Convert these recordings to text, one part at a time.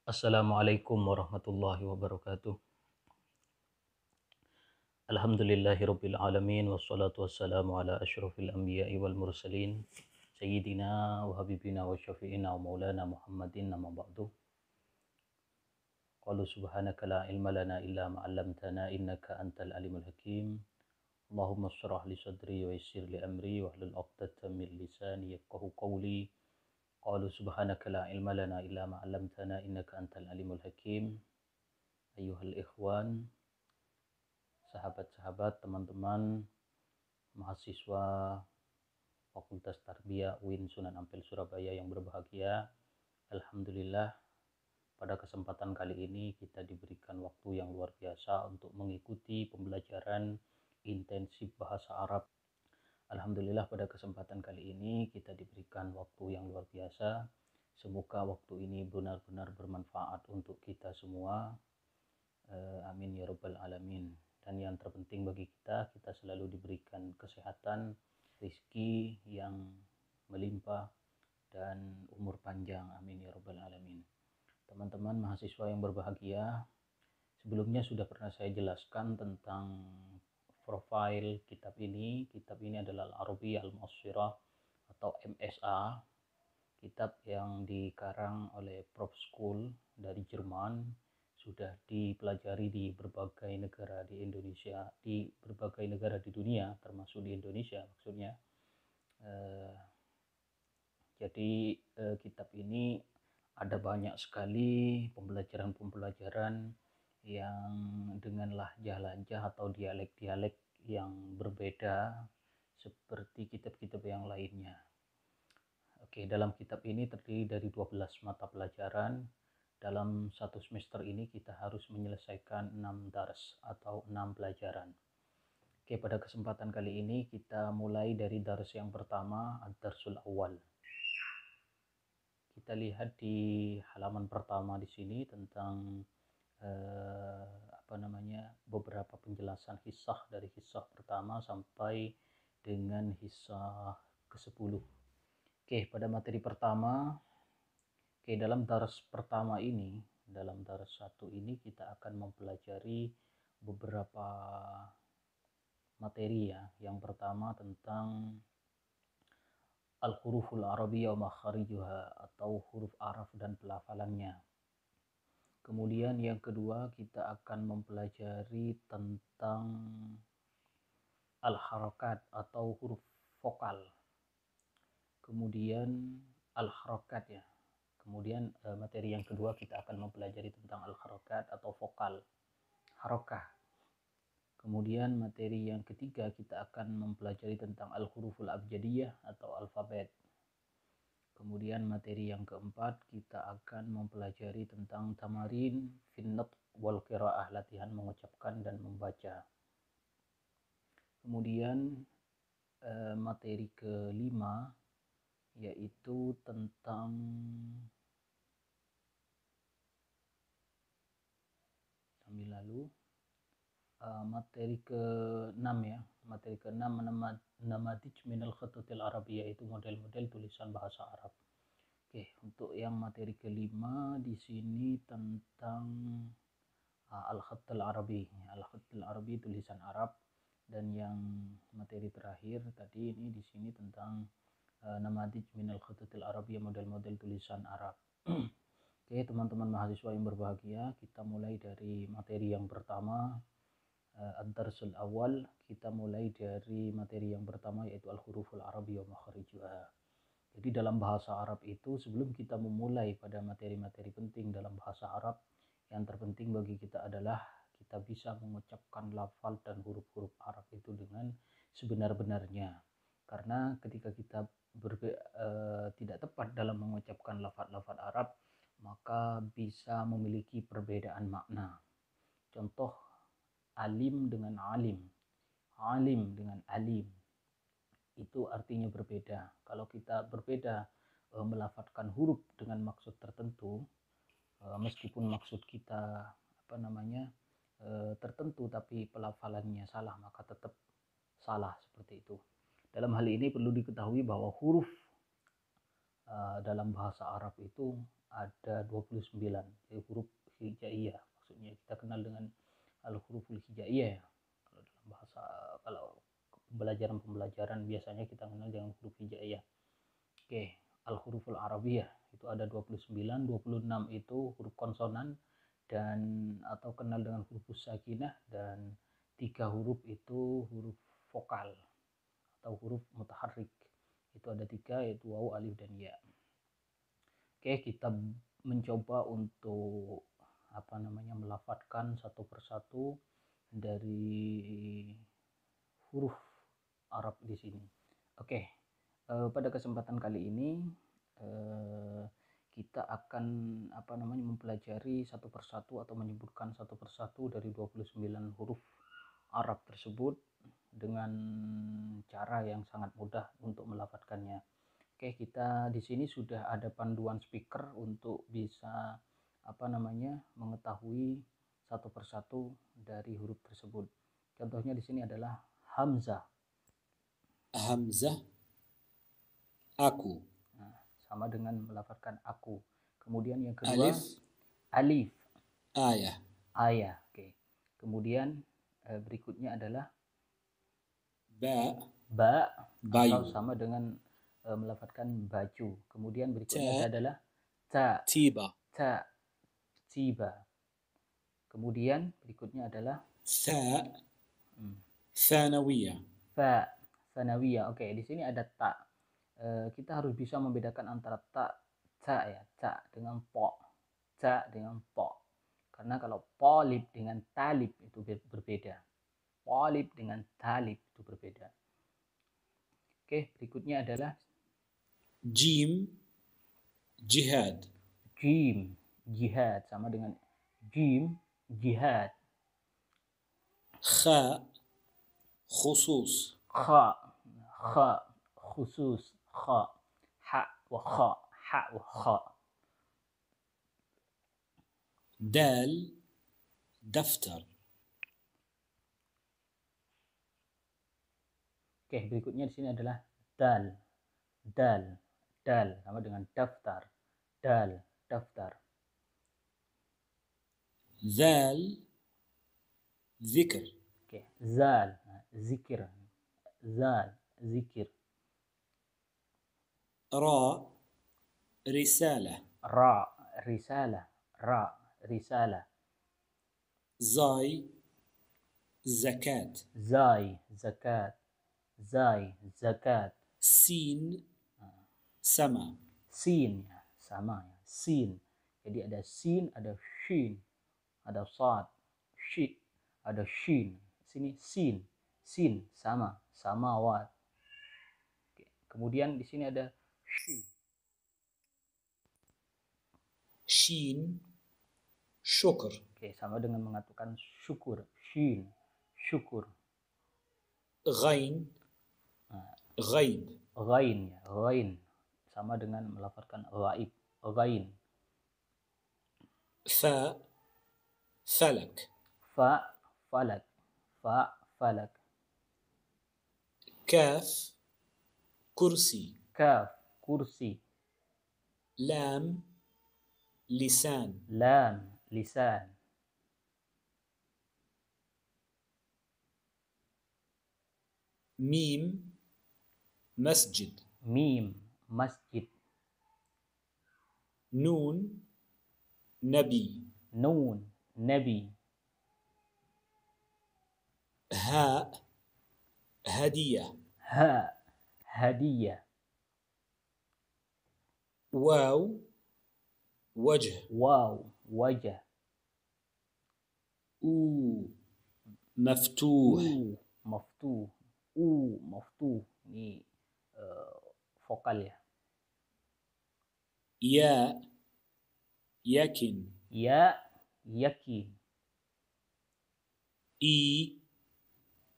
Assalamualaikum warahmatullahi wabarakatuh. Alhamdulillahirabbil alamin wassalatu wassalamu ala asyrofil anbiya'i wal mursalin sayyidina wa habibina wa syafi'ina wa maulana Muhammadin amma ba'du. Qalu subhanaka la ilma lana illa ma 'allamtana innaka antal alimul hakim. Allahumma shrah li sadri wa yassir li amri wahlul 'uqdatam min lisani yafqahu qawli. Qalu subhanaka la ilma lana illa ma 'allamtana innaka antal alimul hakim. Ayyuhal ikhwan, sahabat-sahabat, teman-teman, mahasiswa Fakultas Tarbiyah UIN Sunan Ampel Surabaya yang berbahagia. Alhamdulillah, pada kesempatan kali ini kita diberikan waktu yang luar biasa untuk mengikuti pembelajaran intensif bahasa Arab. Alhamdulillah, pada kesempatan kali ini kita diberikan waktu yang luar biasa. Semoga waktu ini benar-benar bermanfaat untuk kita semua. Amin ya rabbal alamin. Dan yang terpenting bagi kita selalu diberikan kesehatan, rizki yang melimpah, dan umur panjang. Amin ya rabbal alamin. Teman-teman mahasiswa yang berbahagia, sebelumnya sudah pernah saya jelaskan tentang profil kitab ini. Kitab ini adalah Al-Arabiyyah Al-Mu'assirah atau MSA, kitab yang dikarang oleh Prof. School dari Jerman, sudah dipelajari di berbagai negara di Indonesia, di berbagai negara di dunia, termasuk di Indonesia maksudnya. Jadi kitab ini ada banyak sekali pembelajaran-pembelajaran yang dengan lahjah-lahjah atau dialek-dialek yang berbeda seperti kitab-kitab yang lainnya. Oke, dalam kitab ini terdiri dari 12 mata pelajaran. Dalam satu semester ini kita harus menyelesaikan 6 dars atau 6 pelajaran. Oke, pada kesempatan kali ini kita mulai dari dars yang pertama, ad-darsul awal. Kita lihat di halaman pertama di sini tentang beberapa penjelasan hisah dari hisah pertama sampai dengan hisah ke-10. Oke, pada materi pertama, dalam dars pertama ini, dalam dars 1 ini kita akan mempelajari beberapa materi ya. Yang pertama tentang al-huruful arabiyyah wa makharijuha atau huruf Arab dan pelafalannya. Kemudian yang kedua kita akan mempelajari tentang al-harakat atau huruf vokal. Kemudian al-harakat ya. Kemudian materi yang kedua kita akan mempelajari tentang al-harakat atau vokal, harokah. Kemudian materi yang ketiga kita akan mempelajari tentang al-huruful abjadiyah atau alfabet. Kemudian materi yang keempat kita akan mempelajari tentang tamarin finnat wal qiraah, latihan mengucapkan dan membaca. Kemudian materi kelima yaitu tentang materi ke-6 ya. Materi ke-6 namadij minal khatutil arabiyyah, yaitu model-model tulisan bahasa Arab. Oke, untuk yang materi kelima di sini tentang al-khatul arabi. Al-khatul arabi tulisan Arab. Dan yang materi terakhir tadi ini di sini tentang namadij minal khatutil arabiyyah, model-model tulisan Arab. Oke, teman-teman mahasiswa yang berbahagia, kita mulai dari materi yang pertama, ad-darsul awal. Kita mulai dari materi yang pertama yaitu al-huruful arabiyyah wa makharijuha. Jadi dalam bahasa Arab itu, sebelum kita memulai pada materi-materi penting dalam bahasa Arab, yang terpenting bagi kita adalah kita bisa mengucapkan lafal dan huruf-huruf Arab itu dengan sebenar-benarnya. Karena ketika kita tidak tepat dalam mengucapkan lafal-lafal Arab, maka bisa memiliki perbedaan makna. Contoh, alim dengan alim, alim dengan alim, itu artinya berbeda. Kalau kita berbeda melafadzkan huruf dengan maksud tertentu, meskipun maksud kita tertentu tapi pelafalannya salah, maka tetap salah seperti itu. Dalam hal ini perlu diketahui bahwa huruf dalam bahasa Arab itu ada 29. Jadi huruf hijaiyah. Maksudnya kita kenal dengan al-huruful hijaiyah ya. Kalau dalam bahasa, kalau pembelajaran biasanya kita kenal dengan huruf hijaiyah. Oke, al-huruful arabiyah itu ada 29, 26 itu huruf konsonan dan atau kenal dengan huruf sakinah, dan 3 huruf itu huruf vokal atau huruf mutaharrik. Itu ada 3, yaitu waw, alif, dan ya. Oke, kita mencoba untuk melafadzkan satu persatu dari huruf Arab di sini. Oke, pada kesempatan kali ini kita akan mempelajari satu persatu atau menyebutkan satu persatu dari 29 huruf Arab tersebut dengan cara yang sangat mudah untuk melafadzkannya. Oke, kita di sini sudah ada panduan speaker untuk bisa mengetahui satu persatu dari huruf tersebut. Contohnya di sini adalah hamzah. Hamzah, aku. Nah, sama dengan melafadzkan aku. Kemudian yang kedua, alif. Ayah. Ayah. Oke. Kemudian berikutnya adalah ba. Atau sama dengan melafadzkan baju. Kemudian berikutnya adalah ta. Tiba. Kemudian berikutnya adalah Thanawiyah. Thanawiyah. Oke, di sini ada ta. Kita harus bisa membedakan antara ta dengan po. Ta dengan po. Karena kalau polib dengan talib itu berbeda. Polib dengan talib itu berbeda. Oke, berikutnya adalah jim, jihad. Jim, jihad, sama dengan jim, jihad. Kha, khusus. Kha, khusus. Kha, ha wa kha. Dal, daftar. Oke, berikutnya di sini adalah dal, sama dengan daftar. Dal, daftar. Zal, zikr. Oke, zal, zikir. Zal, zikir. Ra, risalah. Ra, risalah. Ra, risalah. Zai, zakat. Zai, zakat. Zai, zakat. Sin, sama. Sin, sama ya. Sin. Jadi ada sin, ada shin, ada sad, shi, ada shin. Sini sin, sama, samawat. Oke. Kemudian di sini ada shin. Shin, syukur. Oke, sama dengan mengatakan syukur. Shin, syukur. Ghain, ghaib. Ghain ya, ghain. Sama dengan melafadzkan ghaib. Ghain. Fa, falak. Fa, falak. Fa, falak. Kaf, kursi. Kaf, kursi. Lam, lisan. Lam, lisan. Mim, masjid. Mim, masjid. Nun, nabi. Nun, nabi. Ha, hadiyah. Ha, hadiyah. Waw, wajh. Waw, wajah. Maftuh. Maftuh. Maftuh. Ini vokal ya. Ya, yakin. Ya, yakin. I,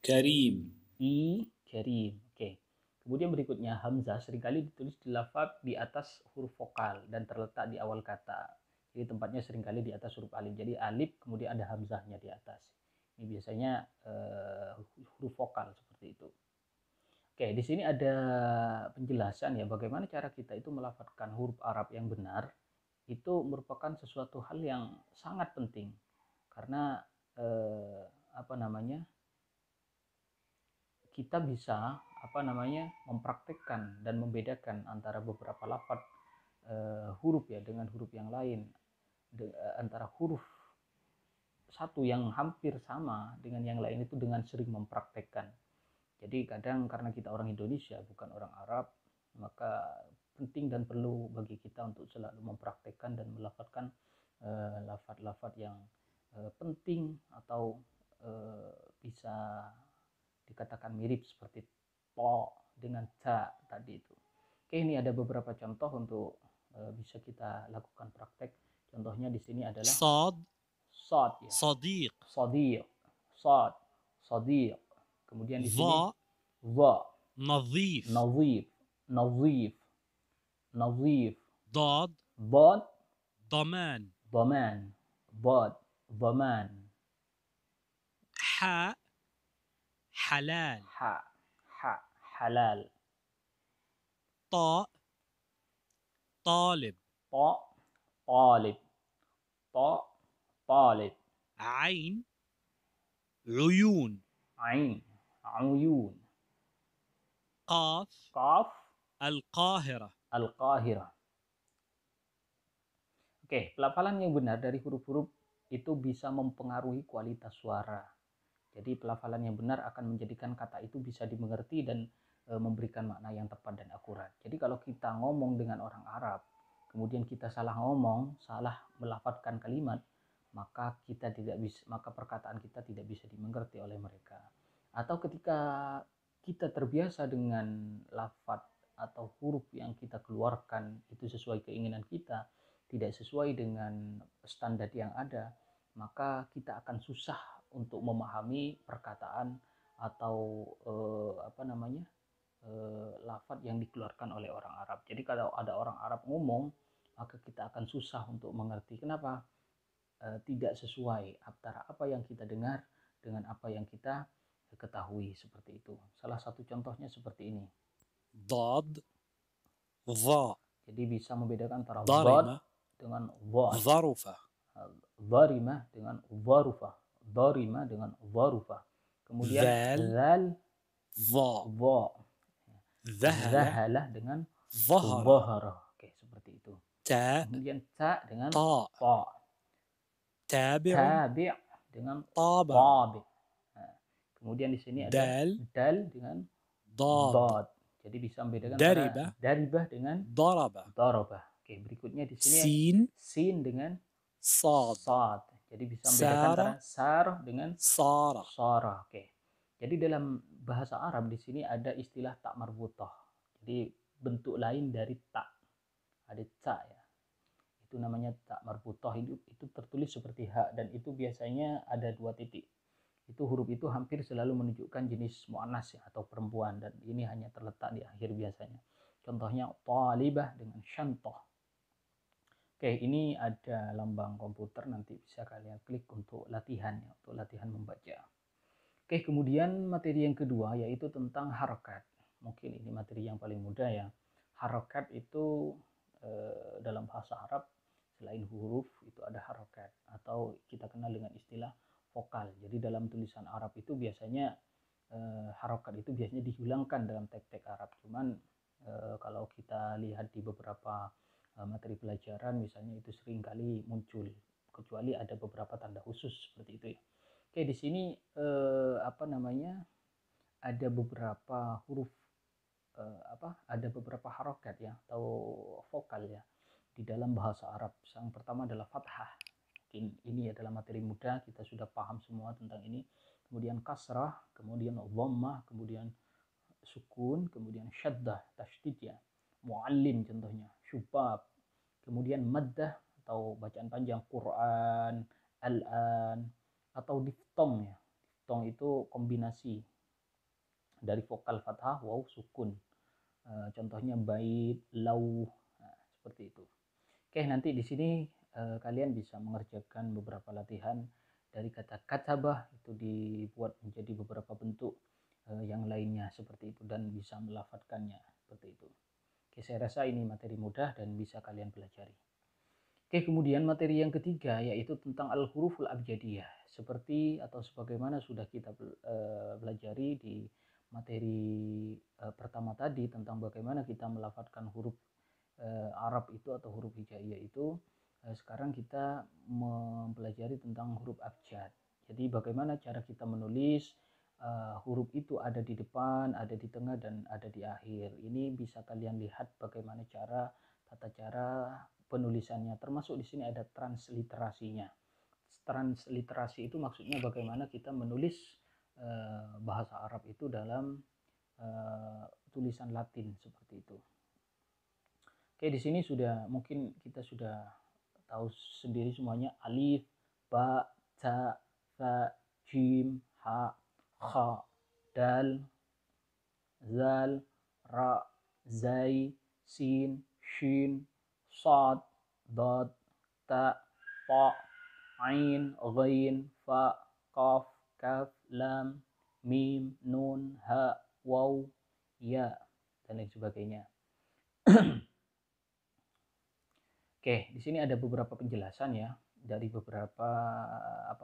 karim. I, karim. Oke. Kemudian berikutnya hamzah seringkali ditulis di lafaz di atas huruf vokal dan terletak di awal kata. Jadi tempatnya seringkali di atas huruf alif. Jadi alif kemudian ada hamzahnya di atas. Ini biasanya huruf vokal seperti itu. Oke, di sini ada penjelasan ya bagaimana cara kita itu melafadzkan huruf Arab yang benar itu merupakan sesuatu hal yang sangat penting karena kita bisa mempraktekkan dan membedakan antara beberapa lafaz huruf ya dengan huruf yang lain, antara huruf satu yang hampir sama dengan yang lain itu dengan sering mempraktekkan. Jadi kadang karena kita orang Indonesia bukan orang Arab, maka penting dan perlu bagi kita untuk selalu mempraktekkan dan melafalkan lafaz-lafaz yang penting atau bisa dikatakan mirip seperti to dengan ta tadi itu. Oke, ini ada beberapa contoh untuk bisa kita lakukan praktek. Contohnya di sini adalah صاد sad ya. صديق Sadiq, sad, sadiq. Kemudian di sini ظاء va, نظيف nazif, nazif, nazif. ضاد Bad, ضمان daman, bad, daman. حاء حلال Ha, ha, halal. طاء طالب Ta, talib, ta, talib. عين عيون Ain, uyun. قاف Qaf, القاهرة Al-Qahirah. Oke, pelafalan yang benar dari huruf-huruf itu bisa mempengaruhi kualitas suara. Jadi pelafalan yang benar akan menjadikan kata itu bisa dimengerti dan memberikan makna yang tepat dan akurat. Jadi kalau kita ngomong dengan orang Arab, kemudian kita salah ngomong, salah melafalkan kalimat, maka perkataan kita tidak bisa dimengerti oleh mereka. Atau ketika kita terbiasa dengan lafaz atau huruf yang kita keluarkan itu sesuai keinginan kita, tidak sesuai dengan standar yang ada, maka kita akan susah untuk memahami perkataan atau lafaz yang dikeluarkan oleh orang Arab. Jadi kalau ada orang Arab ngomong, maka kita akan susah untuk mengerti. Kenapa? Tidak sesuai antara apa yang kita dengar dengan apa yang kita ketahui, seperti itu. Salah satu contohnya seperti ini. ضاد ظاء Jadi bisa membedakan antara dhad ضرمة dengan dhad, ظرفة dharimah dengan dharufah, dharima dengan dharufah. Kemudian ذال zal, ظاء dha, ذهل zahalah dengan ظهر dhahara. Oke, seperti itu. تاء Kemudian ta dengan طاء ta, تابع tabi' dengan طابع tabi'. Nah, kemudian di sini ada دال dal dengan ضاد dad. Jadi bisa membedakan antara دربة daribah dengan ضرب darabah. Oke, berikutnya di sini سين sin dengan صاد sad. Jadi bisa membedakan سار antara sarah dengan صار sarah. Oke. Jadi dalam bahasa Arab di sini ada istilah tak marbutah. Jadi bentuk lain dari tak. Ada ta ya. Itu namanya tak marbutah. Itu tertulis seperti hak dan itu biasanya ada 2 titik. Itu huruf itu hampir selalu menunjukkan jenis muannas ya, atau perempuan, dan ini hanya terletak di akhir biasanya. Contohnya talibah dengan syantah. Oke, ini ada lambang komputer, nanti bisa kalian klik untuk latihan ya, untuk latihan membaca. Oke, kemudian materi yang kedua yaitu tentang harokat. Mungkin ini materi yang paling mudah ya. Harokat itu dalam bahasa Arab selain huruf itu ada harokat atau kita kenal dengan istilah vokal. Jadi dalam tulisan Arab itu biasanya harokat itu biasanya dihilangkan dalam teks-teks Arab. Cuman kalau kita lihat di beberapa materi pelajaran misalnya itu sering kali muncul, kecuali ada beberapa tanda khusus seperti itu ya. Oke, di sini ada beberapa huruf ada beberapa harokat ya atau vokal ya di dalam bahasa Arab. Yang pertama adalah fathah. Mungkin ini adalah materi mudah, kita sudah paham semua tentang ini. Kemudian kasrah, kemudian dhammah, kemudian sukun, kemudian syaddah, tasydid ya. Muallim contohnya, syubab. Kemudian maddah atau bacaan panjang, Quran, al-an, atau diftong ya. Diftong itu kombinasi dari vokal fathah, waw, sukun. Contohnya bait, lau, nah, seperti itu. Oke, nanti di sini kalian bisa mengerjakan beberapa latihan dari kata katabah itu dibuat menjadi beberapa bentuk yang lainnya seperti itu dan bisa melafadzkannya seperti itu. Oke, saya rasa ini materi mudah dan bisa kalian pelajari. Oke, kemudian materi yang ketiga yaitu tentang al-huruful abjadiyah. Seperti atau sebagaimana sudah kita pelajari di materi pertama tadi tentang bagaimana kita melafadzkan huruf Arab itu atau huruf hijaiyah itu, sekarang kita mempelajari tentang huruf abjad. Jadi bagaimana cara kita menulis huruf itu ada di depan, ada di tengah, dan ada di akhir. Ini bisa kalian lihat bagaimana tata cara penulisannya. Termasuk di sini ada transliterasinya. Transliterasi itu maksudnya bagaimana kita menulis bahasa Arab itu dalam tulisan Latin seperti itu. Oke, di sini mungkin kita sudah tahu sendiri semuanya: alif, ba, ta, tha, jim, ha, kha, dal, zal, ra, zai, sin, shin, sad, dad, ta, ta, ain, ghain, fa, qaf, kaf, lam, mim, nun, ha, waw, ya, dan lain sebagainya. Oke, di sini ada beberapa penjelasan ya dari beberapa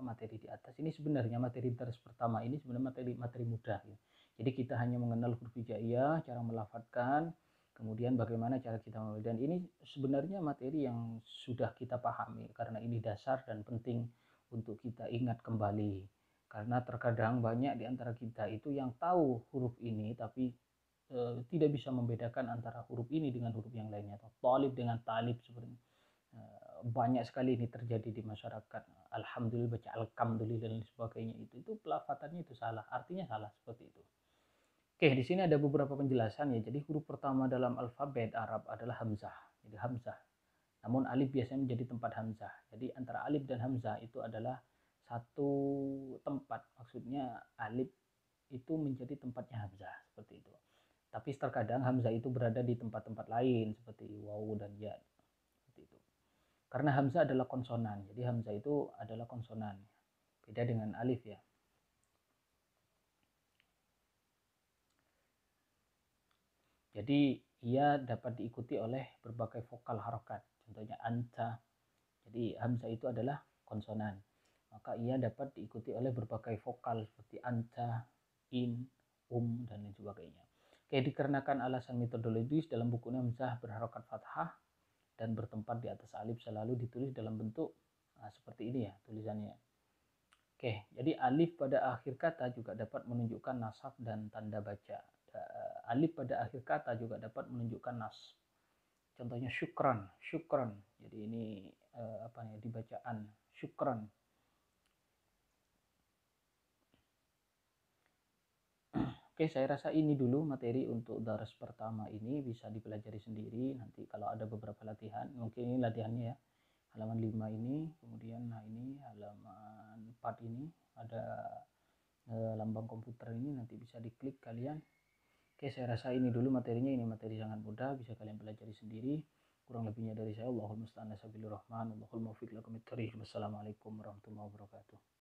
materi di atas. Ini sebenarnya materi baris pertama ini sebenarnya materi mudah ya. Jadi kita hanya mengenal huruf hijaiyah, cara melafadzkan, kemudian bagaimana cara kita menulis. Dan ini sebenarnya materi yang sudah kita pahami karena ini dasar dan penting untuk kita ingat kembali. Karena terkadang banyak di antara kita itu yang tahu huruf ini tapi tidak bisa membedakan antara huruf ini dengan huruf yang lainnya, atau talib dengan talib seperti ini. Banyak sekali ini terjadi di masyarakat. Alhamdulillah baca alhamdulillah dan sebagainya, itu pelafatannya itu salah, artinya salah seperti itu. Oke, di sini ada beberapa penjelasan ya. Jadi huruf pertama dalam alfabet Arab adalah hamzah. Jadi hamzah. Namun alif biasanya menjadi tempat hamzah. Jadi antara alif dan hamzah itu adalah satu tempat. Maksudnya alif itu menjadi tempatnya hamzah seperti itu. Tapi terkadang hamzah itu berada di tempat-tempat lain seperti wawu dan ya. Seperti itu. Karena hamzah adalah konsonan. Jadi hamzah itu adalah konsonan. Beda dengan alif ya. Jadi ia dapat diikuti oleh berbagai vokal harokat. Contohnya anta. Jadi hamzah itu adalah konsonan. Maka ia dapat diikuti oleh berbagai vokal seperti anta, in, dan lain sebagainya. Oke, dikarenakan alasan metodologis dalam buku hamzah berharokat fathah dan bertempat di atas alif selalu ditulis dalam bentuk seperti ini ya tulisannya. Oke, jadi alif pada akhir kata juga dapat menunjukkan nasab dan tanda baca. Alif pada akhir kata juga dapat menunjukkan nas. Contohnya syukran, syukran. Jadi ini dibacaan syukran. Oke, saya rasa ini dulu materi untuk daras pertama ini, bisa dipelajari sendiri. Nanti kalau ada beberapa latihan, mungkin ini latihannya ya. Halaman 5 ini, kemudian ini halaman 4 ini ada lambang komputer ini, nanti bisa diklik kalian. Oke, saya rasa ini dulu materinya. Ini materi sangat mudah, bisa kalian pelajari sendiri. Kurang lebihnya dari saya, Allahul musta'an, Allahul muwaffiq lakum. Wassalamualaikum warahmatullahi wabarakatuh.